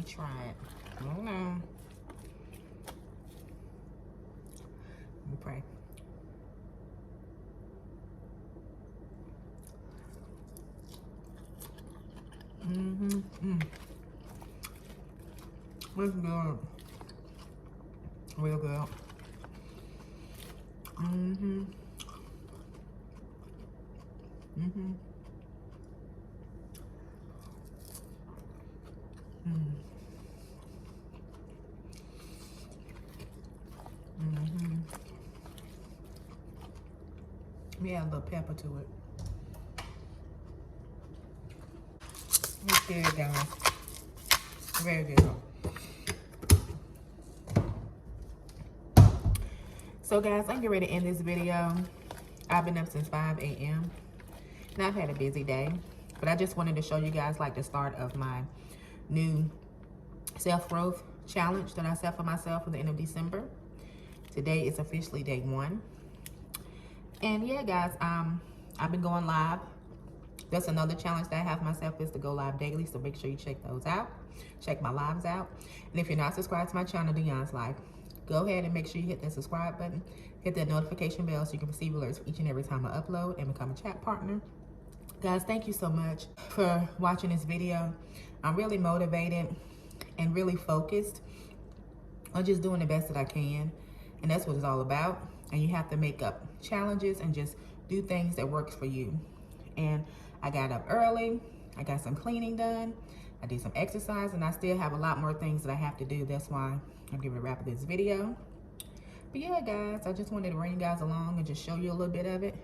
try it. I don't know. Let me pray. It's good. Real good. We add a little pepper to it. It's good, guys. Very good. So guys, I'm getting ready to end this video. I've been up since 5 a.m. and I've had a busy day, but I just wanted to show you guys like the start of my new self-growth challenge that I set for myself for the end of December. Today is officially day 1. And yeah, guys, I've been going live. That's another challenge that I have myself, is to go live daily. So make sure you check those out. Check my lives out. And if you're not subscribed to my channel, Dionne's Life, go ahead and make sure you hit that subscribe button. Hit that notification bell so you can receive alerts each and every time I upload, and become a chat partner. Guys, thank you so much for watching this video. I'm really motivated and really focused on just doing the best that I can. And that's what it's all about. And you have to make up challenges and just do things that works for you. And I got up early. I got some cleaning done. I did some exercise, and I still have a lot more things that I have to do. That's why I'm giving a wrap of this video. But yeah, guys, I just wanted to bring you guys along and just show you a little bit of it.